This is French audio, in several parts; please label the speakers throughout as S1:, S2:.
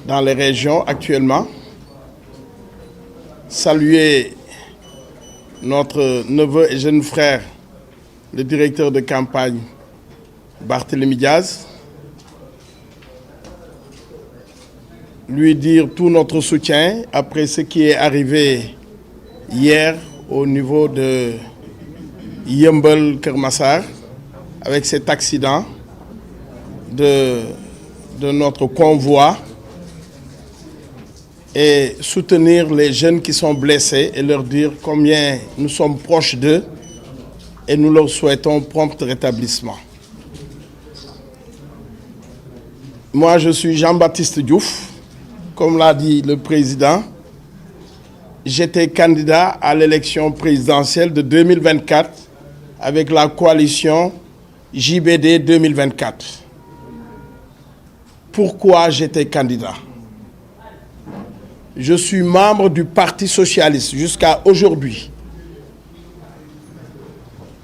S1: dans les régions actuellement. Saluer notre neveu et jeune frère, le directeur de campagne Barthélémy Diaz. Lui dire tout notre soutien après ce qui est arrivé hier au niveau de Yeumbeul Keur Massar avec cet accident de notre convoi et soutenir les jeunes qui sont blessés et leur dire combien nous sommes proches d'eux et nous leur souhaitons prompt rétablissement. Moi, je suis Jean-Baptiste Diouf. Comme l'a dit le président, j'étais candidat à l'élection présidentielle de 2024 avec la coalition JBD 2024. Pourquoi j'étais candidat? Je suis membre du Parti socialiste jusqu'à aujourd'hui.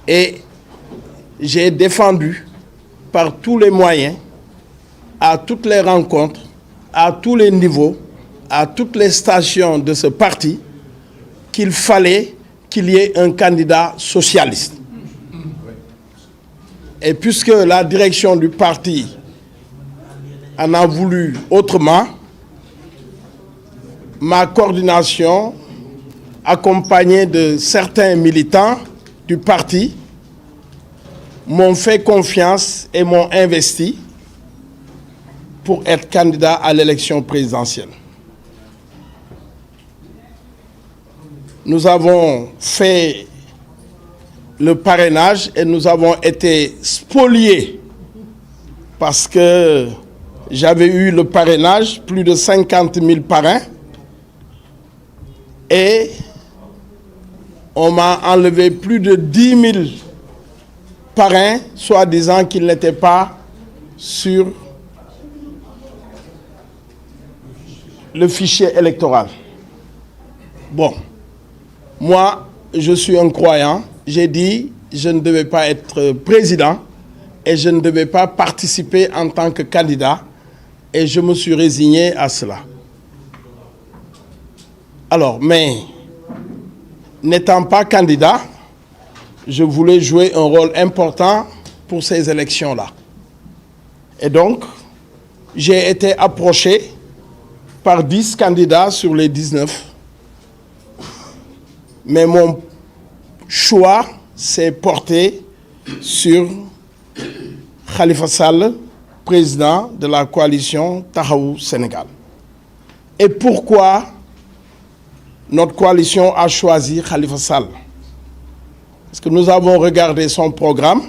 S1: Et j'ai défendu par tous les moyens, à toutes les rencontres, à tous les niveaux, à toutes les stations de ce parti, qu'il fallait qu'il y ait un candidat socialiste. Et puisque la direction du parti en a voulu autrement, ma coordination, accompagnée de certains militants du parti, m'ont fait confiance et m'ont investi pour être candidat à l'élection présidentielle. Nous avons fait le parrainage et nous avons été spoliés parce que j'avais eu le parrainage, plus de 50 000 parrains, et on m'a enlevé plus de 10 000 parrains, soi-disant qu'ils n'étaient pas sur le fichier électoral. Bon, moi, je suis un croyant. J'ai dit, je ne devais pas être président et je ne devais pas participer en tant que candidat et je me suis résigné à cela. Alors, mais n'étant pas candidat, je voulais jouer un rôle important pour ces élections-là. Et donc, j'ai été approché par 10 candidats sur les 19. Mais mon choix s'est porté sur Khalifa Sall, président de la coalition Taxawu Sénégal. Et pourquoi notre coalition a choisi Khalifa Sall? Parce que nous avons regardé son programme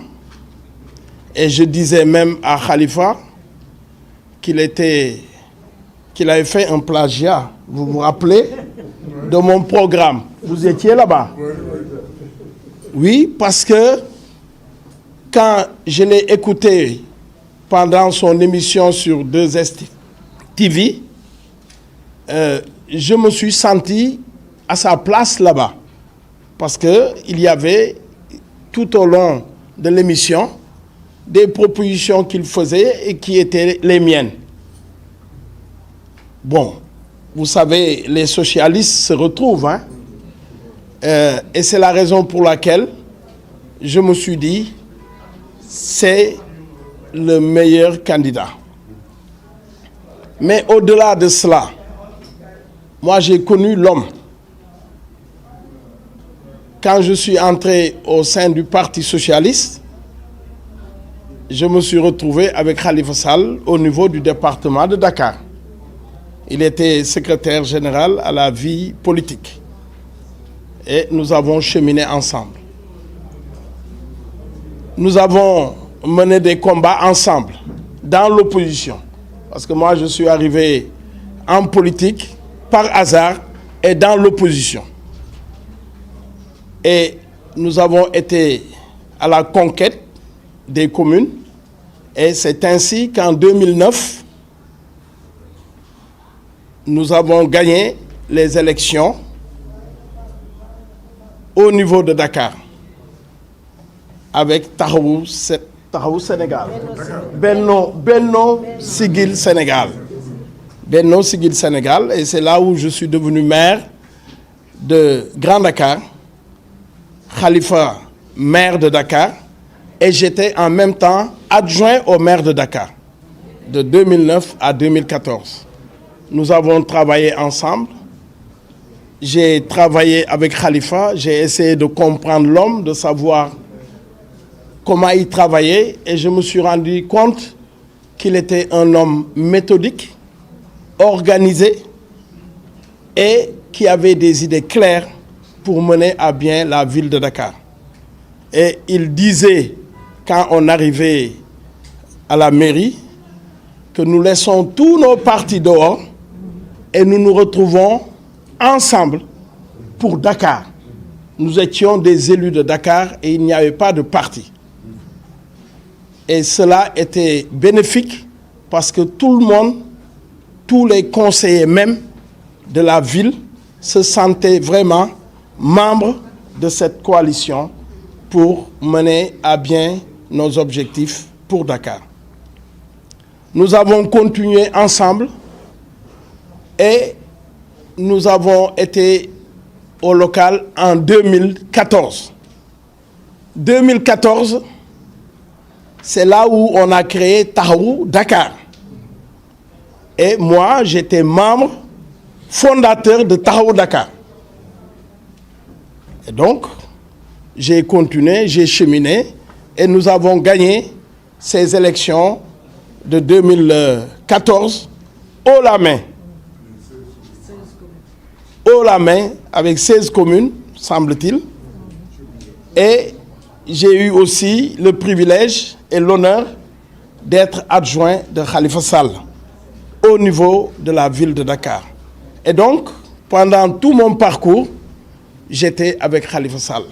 S1: et je disais même à Khalifa qu'il avait fait un plagiat, vous vous rappelez, de mon programme. Vous étiez là-bas? Oui, parce que quand je l'ai écouté pendant son émission sur 2STV, je me suis senti à sa place là-bas. Parce qu'il y avait, tout au long de l'émission, des propositions qu'il faisait et qui étaient les miennes. Bon, vous savez, les socialistes se retrouvent, hein? Et c'est la raison pour laquelle je me suis dit, c'est le meilleur candidat. Mais au-delà de cela, moi j'ai connu l'homme. Quand je suis entré au sein du Parti socialiste, je me suis retrouvé avec Khalifa Sall au niveau du département de Dakar. Il était secrétaire général à la vie politique. Et nous avons cheminé ensemble. Nous avons mené des combats ensemble, dans l'opposition. Parce que moi, je suis arrivé en politique, par hasard, et dans l'opposition. Et nous avons été à la conquête des communes. Et c'est ainsi qu'en 2009, nous avons gagné les élections au niveau de Dakar avec Taxawu Sénégal, Benno Siggil Sénégal. Benno Siggil Sénégal, et c'est là où je suis devenu maire de Grand Dakar, Khalifa maire de Dakar, et j'étais en même temps adjoint au maire de Dakar, de 2009 à 2014. Nous avons travaillé ensemble. J'ai travaillé avec Khalifa, j'ai essayé de comprendre l'homme, de savoir comment il travaillait, et je me suis rendu compte qu'il était un homme méthodique, organisé, et qui avait des idées claires pour mener à bien la ville de Dakar. Et il disait, quand on arrivait à la mairie, que nous laissons tous nos partis dehors et nous nous retrouvons ensemble pour Dakar. Nous étions des élus de Dakar et il n'y avait pas de parti. Et cela était bénéfique parce que tout le monde, tous les conseillers même de la ville se sentaient vraiment membres de cette coalition pour mener à bien nos objectifs pour Dakar. Nous avons continué ensemble et nous avons été au local en 2014. 2014, c'est là où on a créé Taxawu Dakar. Et moi, j'étais membre fondateur de Taxawu Dakar. Et donc, j'ai continué, j'ai cheminé et nous avons gagné ces élections de 2014 haut la main. Haut la main, avec 16 communes, semble-t-il. Et j'ai eu aussi le privilège et l'honneur d'être adjoint de Khalifa Sall au niveau de la ville de Dakar. Et donc, pendant tout mon parcours, j'étais avec Khalifa Sall.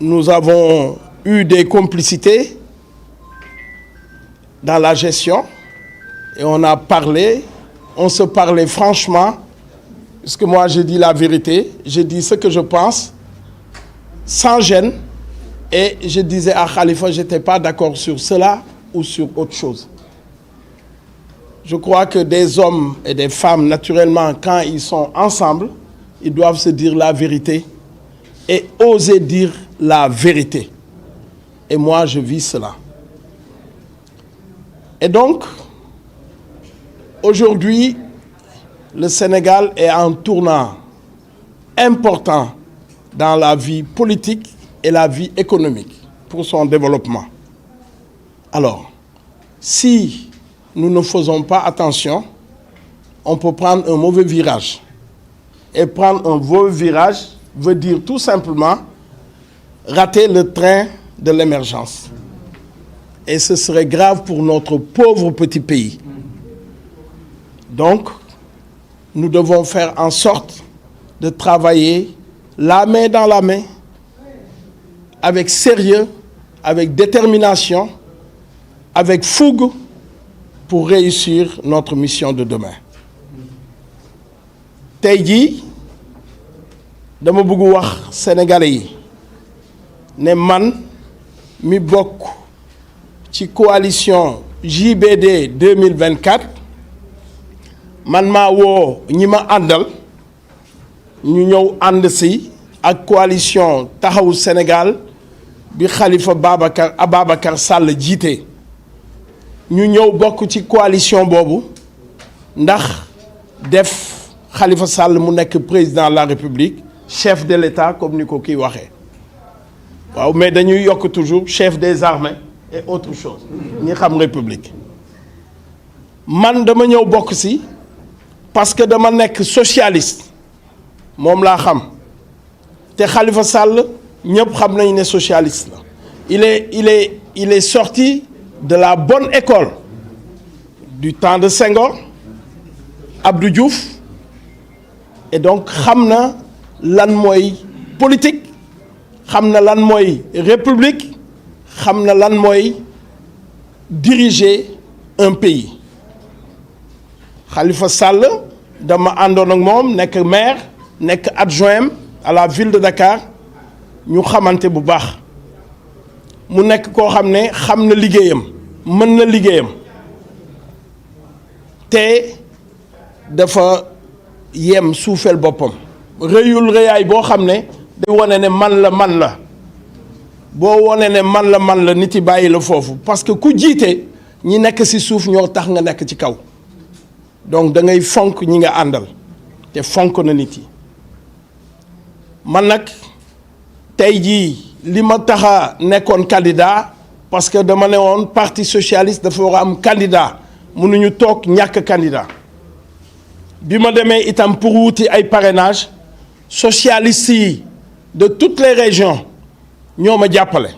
S1: Nous avons eu des complicités dans la gestion et on a parlé, on se parlait franchement, parce que moi je dis la vérité, je dis ce que je pense, sans gêne, et je disais à Khalifa, je n'étais pas d'accord sur cela ou sur autre chose. Je crois que des hommes et des femmes, naturellement, quand ils sont ensemble, ils doivent se dire la vérité et oser dire la vérité. Et moi, je vis cela. Et donc, aujourd'hui, le Sénégal est en tournant important dans la vie politique et la vie économique pour son développement. Alors, si nous ne faisons pas attention, on peut prendre un mauvais virage. Et prendre un mauvais virage veut dire tout simplement rater le train de l'émergence. Et ce serait grave pour notre pauvre petit pays. Donc, nous devons faire en sorte de travailler la main dans la main, avec sérieux, avec détermination, avec fougue, pour réussir notre mission de demain. Tey jii dama bëgg wax sénégalais yi ne man mi bokk ci coalition JBD 2024 man maa woo ñi ma àndal ñu ñëw ànd si ak coalition Taxawu Sénégal bi Khalifa Ababacar Sall jiite ñu ñëw bokk ci coalition boobu ndax def Khalifa Sall mu nekk président de la République chef de l'État comme ni ko kii waxee waaw mais dañuy yokk toujours chef des armées et autre chose ñi xam République man dama ñëw bokk si parce que dama nekk socialiste moom laa xam te Khalifa Sall ñëpp xam nañ ne socialiste la il est sorti de la bonne école du temps de Senghor, Abdou Diouf, et donc xam na lan mooy politique, xam na lan mooy république, xam na lan mooy diriger un pays. Khalifa Sall dama àndoon ak moom nekk maire nekk adjoint à la ville de Dakar ñu xamante bu baax mu nekk koo xam ne xam na liggéeyam mën na liggéeyam te dafa yem suufeel boppam rëyul rëyaay boo xam ne day wane ne man la boo wane ne man la nit yi bàyyi la foofu parce que ku jiite ñi nekk ci suuf ñoo tax nga nekk ci kaw donc da ngay fonk ñi nga àndal te fonk na nit yi man nag tey jii li ma tax a nekkoon candidat parce que dama ne woon parti socialiste dafa war a am candidat mënuñu toog ñàkk candidat bi ma demee itam pour wuti ay parrainage socialistes yi de toutes les régions ñoo ma jàppale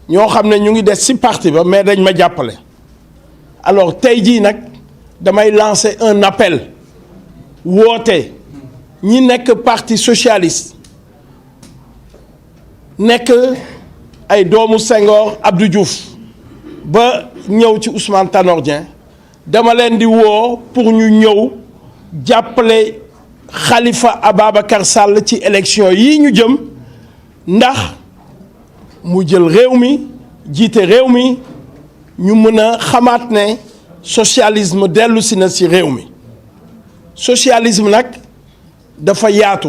S1: ñoo xam ne ñu ngi des ci parti ba mais dañ ma jàppale alors tey jii nag damay lancer un appel woote ñi nekk parti socialiste nekk ay doomu Senghor Abdou Diouf ba ñëw ci Ousmane Tanor Dieng dama leen di woo pour ñu ñëw jàppale Khalifa Ababacar Sall ci élection yi ñu jëm ndax mu jël réew mi jiite réew mi ñu mën a xamaat ne socialisme dellu si na ci réew mi socialisme nag dafa yaatu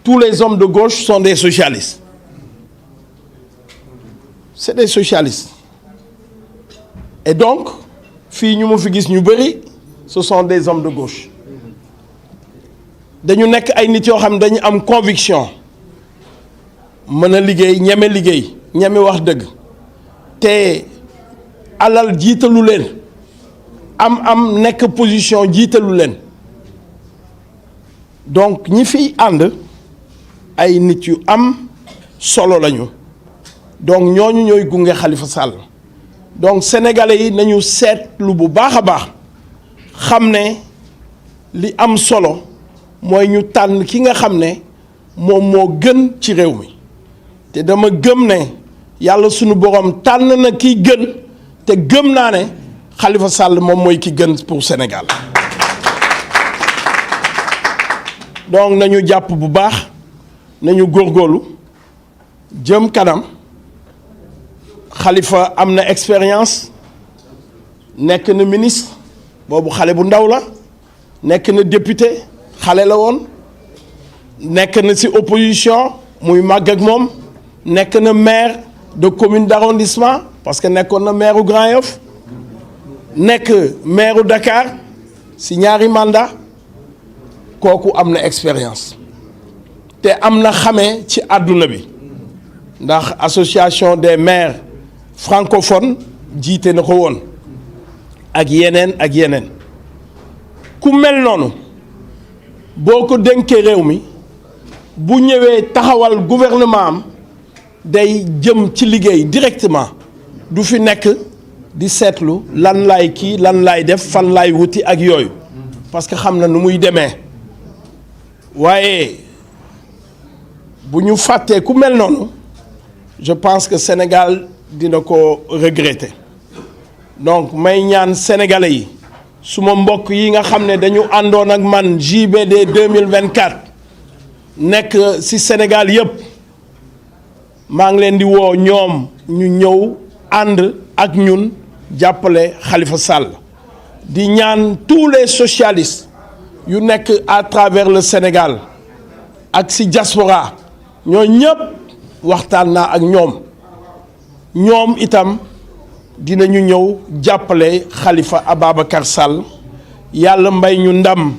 S1: tous les hommes de gauche sont des socialistes c'est des socialistes et donc fii ñu ma fi gis ñu bëri ce sont des hommes de gauche dañu nekk ay nit yoo xam ne dañu am conviction mën a liggéey ñeme wax dëgg te alal jiitalu leen am nekk position jiitalu leen donc ñi fiy ànd ay nit yu am solo lañu donc ñooñu ñooy gunge Khalifa Sall donc sénégalais yi nañu seetlu bu baax a baax xam ne li am solo mooy ñu tànn ki nga xam ne moom moo gën ci réew mi te dama gëm ne yàlla sunu borom tànn na ki gën te gëm naa ne Khalifa Sall moom mooy ki gën pour Sénégal donc nañu jàpp bu baax nañu góorgóorlu jëm kanam Khalifa am na expérience nekk na ministre boobu xale bu ndaw la nekk na député xale la woon nekk na ci opposition muy màgg ak moom nekk na maire de commune d'arrondissement parce que nekkoon na maire u Grand Yoff nekk maire u Dakar ci ñaari mandat kooku am na expérience te am na xamee ci àdduna bi ndax association des maires francophones jiite na ko woon ak yeneen ku mel noonu boo ko dénkee réew mi bu ñëwee taxawal gouvernement am day jëm ci liggéey directement du fi nekk di seetlu lan laay kii lan laay def fan laay wuti ak yooyu parce que xam na nu muy demee waaye bu ñu fàttee ku mel noonu je pense que Sénégal dina ko regretter donc may ñaan sénégalais yi suma mbokk yi nga xam ne dañu àndoon ak man JBD 2024 nekk ci Sénégal yépp maa ngi leen di woo ñoom ñu ñëw ànd ak ñun jàppale Khalifa Sall di ñaan tous les socialistes yu nekk à travers le Sénégal ak ci diaspora ñoo ñëpp waxtaan naa ak ñoom itam dinañu ñëw jàppale Khalifa Ababacar Sall yàlla mbay ñu ndam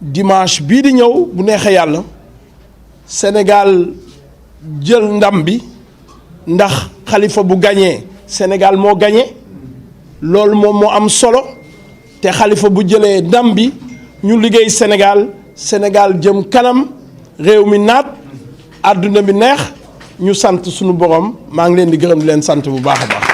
S1: dimanche bii di ñëw bu neexee yàlla Sénégal jël ndam bi ndax Khalifa bu gañee Sénégal moo gañee loolu moom moo am solo te Khalifa bu jëlee ndam bi ñu liggéey Sénégal jëm kanam réew mi naat àdduna bi neex ñu sant sunu borom maa ngi leen di gërëm di leen sant bu baax a baax